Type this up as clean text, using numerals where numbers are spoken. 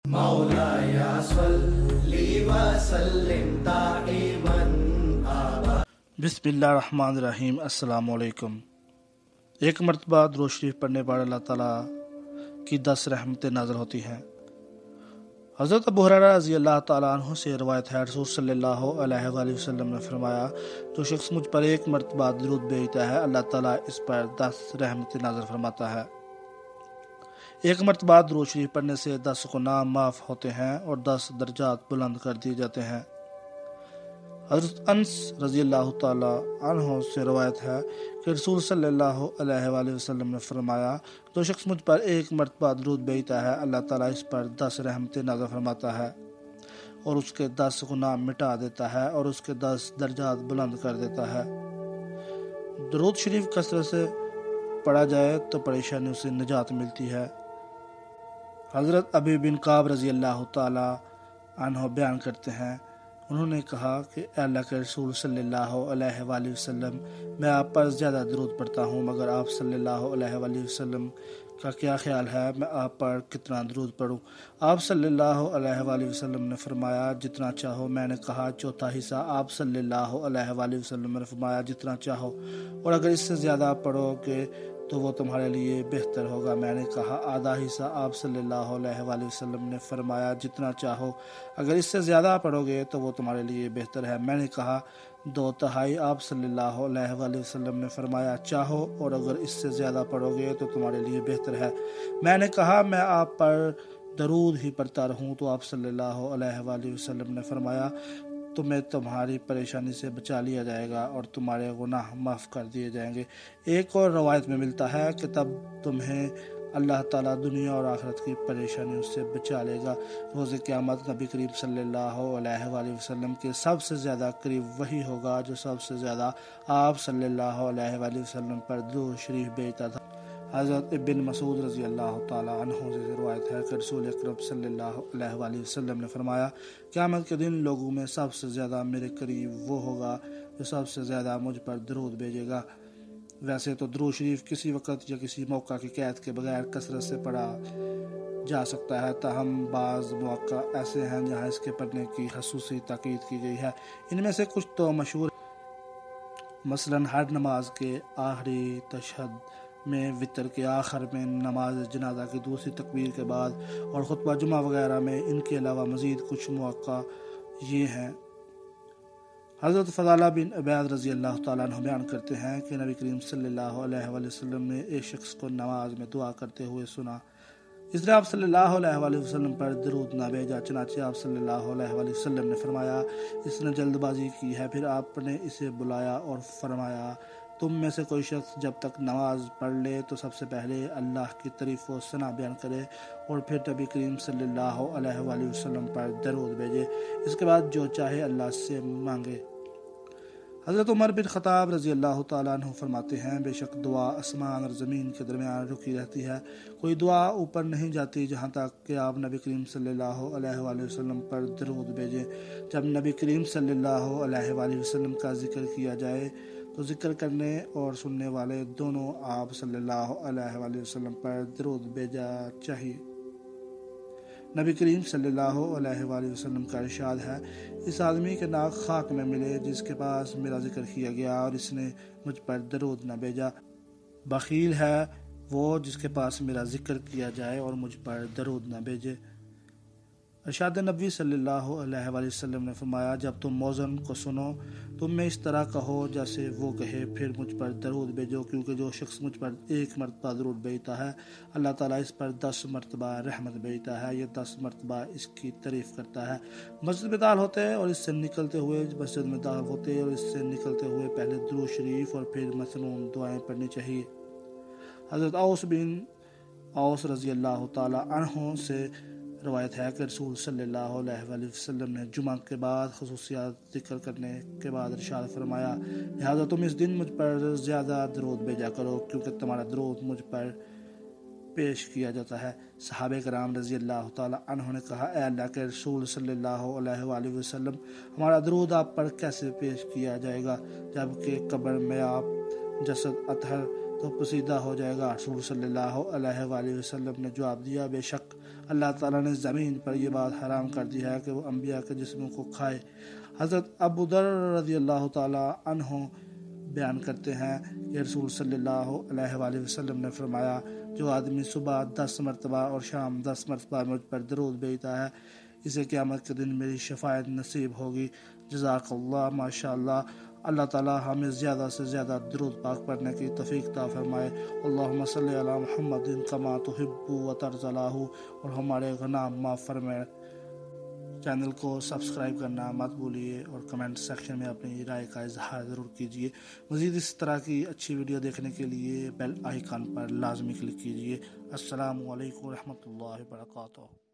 مولاي صل وسلم دائما ابدا۔ بسم اللہ الرحمن الرحیم۔ السلام علیکم۔ ایک مرتبہ درود شریف پڑھنے پر اللہ تعالیٰ کی 10 رحمتیں نازل ہوتی ہیں۔ حضرت ابو ہریرہ رضی اللہ تعالیٰ عنہ سے روایت ہے، رسول صلی اللہ علیہ وآلہ وسلم نے فرمایا، جو شخص مجھ پر ایک مرتبہ درود بھیجتا ہے اللہ تعالیٰ اس پر 10 رحمتیں نازل فرماتا ہے۔ ایک مرتبہ درود شریف پڑھنے سے 10 گناہ معاف ہوتے ہیں اور 10 درجات بلند کر دیے جاتے ہیں۔ حضرت انس رضی اللہ تعالیٰ عنہ سے روایت ہے کہ رسول صلی اللہ علیہ وآلہ وسلم نے فرمایا، جو شخص مجھ پر ایک مرتبہ درود بھیجتا ہے اللہ تعالیٰ اس پر 10 رحمتیں نازل فرماتا ہے اور اس کے 10 گناہ مٹا دیتا ہے اور اس کے 10 درجات بلند کر دیتا ہے۔ درود شریف کثرت سے پڑھا جائے تو پریشانیوں سے نجات ملتی ہے۔ حضرت ابی بن کعب رضی اللہ تعالیٰ عنہ بیان کرتے ہیں، انہوں نے کہا کہ اے اللہ کے رسول صلی اللہ علیہ وآلہ وسلم، میں آپ پر زیادہ درود پڑھتا ہوں، مگر آپ صلی اللہ علیہ وآلہ وسلم کا کیا خیال ہے، میں آپ پر کتنا درود پڑھوں؟ آپ صلی اللہ علیہ وآلہ وسلم نے فرمایا، جتنا چاہو۔ میں نے کہا چوتھا حصہ؟ آپ صلی اللہ علیہ وآلہ وسلم نے فرمایا، جتنا چاہو، اور اگر اس سے زیادہ پڑھو گے تو وہ تمہارے لیے بہتر ہوگا۔ میں نے کہا آدھا حصہ؟ آپ صلی اللہ علیہ وآلہ وسلم نے فرمایا، جتنا چاہو، اگر اس سے زیادہ پڑھو گے تو وہ تمہارے لیے بہتر ہے۔ میں نے کہا 2/3؟ آپ صلی اللہ علیہ وآلہ وسلم نے فرمایا، چاہو، اور اگر اس سے زیادہ پڑھو گے تو تمہارے لیے بہتر ہے۔ میں نے کہا میں آپ پر درود ہی پڑھتا رہوں، تو آپ صلی اللہ علیہ وآلہ وسلم نے فرمایا، تمہیں تمہاری پریشانی سے بچا لیا جائے گا اور تمہارے گناہ معاف کر دیے جائیں گے۔ ایک اور روایت میں ملتا ہے کہ تب تمہیں اللہ تعالیٰ دنیا اور آخرت کی پریشانیوں سے بچا لے گا۔ روز قیامت نبی کریم صلی اللہ علیہ وآلہ وسلم کے سب سے زیادہ قریب وہی ہوگا جو سب سے زیادہ آپ صلی اللہ علیہ وآلہ وسلم پر درود شریف بھیجتا تھا۔ حضرت ابن مسعود رضی اللہ تعالیٰ عنہ سے روایت ہے کہ رسول اکرم صلی اللہ علیہ وآلہ وسلم نے فرمایا، قیامت کے دن لوگوں میں سب سے زیادہ میرے قریب وہ ہوگا جو سب سے زیادہ مجھ پر درود بھیجے گا۔ ویسے تو درود شریف کسی وقت یا کسی موقع کی قید کے بغیر کثرت سے پڑھا جا سکتا ہے، تاہم بعض مواقع ایسے ہیں جہاں اس کے پڑھنے کی خصوصی تاکید کی گئی ہے۔ ان میں سے کچھ تو مشہور، مثلاً ہر نماز کے آخری تشہد میں، وطر کے آخر میں، نماز جنازہ کی دوسری تکبیر کے بعد اور خطبہ جمعہ وغیرہ میں۔ ان کے علاوہ مزید کچھ مواقع یہ ہیں۔ حضرت فضالہ بن عبید رضی اللہ تعالیٰ عنہ بیان کرتے ہیں کہ نبی کریم صلی اللہ علیہ وآلہ وسلم نے ایک شخص کو نماز میں دعا کرتے ہوئے سنا، اس نے آپ صلی اللہ علیہ وآلہ وسلم پر درود نہ بھیجا، چنانچہ آپ صلی اللہ علیہ وآلہ وسلم نے فرمایا، اس نے جلد بازی کی ہے۔ پھر آپ نے اسے بلایا اور فرمایا، تم میں سے کوئی شخص جب تک نماز پڑھ لے تو سب سے پہلے اللہ کی تعریف و ثنا بیان کرے اور پھر نبی کریم صلی اللہ علیہ وآلہ وسلم پر درود بھیجے، اس کے بعد جو چاہے اللہ سے مانگے۔ حضرت عمر بن خطاب رضی اللہ تعالیٰ عنہ فرماتے ہیں، بے شک دعا آسمان اور زمین کے درمیان رکی رہتی ہے، کوئی دعا اوپر نہیں جاتی جہاں تک کہ آپ نبی کریم صلی اللہ علیہ وآلہ وسلم پر درود بھیجیں۔ جب نبی کریم صلی اللہ علیہ وآلہ وسلم کا ذکر کیا جائے تو ذکر کرنے اور سننے والے دونوں آپ صلی اللہ علیہ وآلہ وسلم پر درود بھیجا چاہیے۔ نبی کریم صلی اللہ علیہ وآلہ وسلم کا ارشاد ہے، اس آدمی کے ناک خاک میں ملے جس کے پاس میرا ذکر کیا گیا اور اس نے مجھ پر درود نہ بھیجا۔ بخیل ہے وہ جس کے پاس میرا ذکر کیا جائے اور مجھ پر درود نہ بھیجے۔ ارشاد نبی صلی اللہ علیہ وآلہ وسلم نے فرمایا، جب تم موذن کو سنو تم میں اس طرح کہو جیسے وہ کہے، پھر مجھ پر درود بھیجو، کیونکہ جو شخص مجھ پر ایک مرتبہ درود بھیجتا ہے اللہ تعالیٰ اس پر 10 مرتبہ رحمت بھیجتا ہے، یہ 10 مرتبہ اس کی تعریف کرتا ہے۔ مسجد میں داخل ہوتے اور اس سے نکلتے ہوئے پہلے درود شریف اور پھر مسنون دعائیں پڑھنی چاہیے۔ حضرت اوس بن اوس رضی اللہ تعالیٰ عنہ سے روایت ہے کہ رسول صلی اللہ علیہ وآلہ وسلم نے جمعہ کے بعد خصوصیات ذکر کرنے کے بعد ارشاد فرمایا، لہذا تم اس دن مجھ پر زیادہ درود بھیجا کرو کیونکہ تمہارا درود مجھ پر پیش کیا جاتا ہے۔ صحابہ کرام رضی اللہ تعالیٰ عنہ نے کہا، اے اللہ کے رسول صلی اللہ علیہ وآلہ وسلم، ہمارا درود آپ پر کیسے پیش کیا جائے گا جبکہ قبر میں آپ جسد اطہر؟ تو تو پوشیدہ ہو جائے گا۔ رسول صلی اللہ علیہ وآلہ وسلم نے جواب دیا، بے شک اللہ تعالیٰ نے زمین پر یہ بات حرام کر دی ہے کہ وہ انبیاء کے جسموں کو کھائے۔ حضرت ابو ذر رضی اللہ تعالیٰ عنہ بیان کرتے ہیں کہ رسول صلی اللہ علیہ وآلہ وسلم نے فرمایا، جو آدمی صبح 10 مرتبہ اور شام 10 مرتبہ مجھ پر درود بھیجتا ہے، اسے قیامت کے دن میری شفاعت نصیب ہوگی۔ جزاک اللہ، ماشاء اللہ۔ اللہ تعالیٰ ہمیں زیادہ سے زیادہ درود پاک پڑھنے کی توفیق عطا فرمائے۔ اللہم صلی علی محمد کما تحب و ترضی، اور ہمارے گناہ معاف فرمائے۔ چینل کو سبسکرائب کرنا مت بھولیے اور کمنٹ سیکشن میں اپنی رائے کا اظہار ضرور کیجیے۔ مزید اس طرح کی اچھی ویڈیو دیکھنے کے لیے بیل آئیکن پر لازمی کلک کیجیے۔ السلام علیکم ورحمۃ اللہ وبرکاتہ۔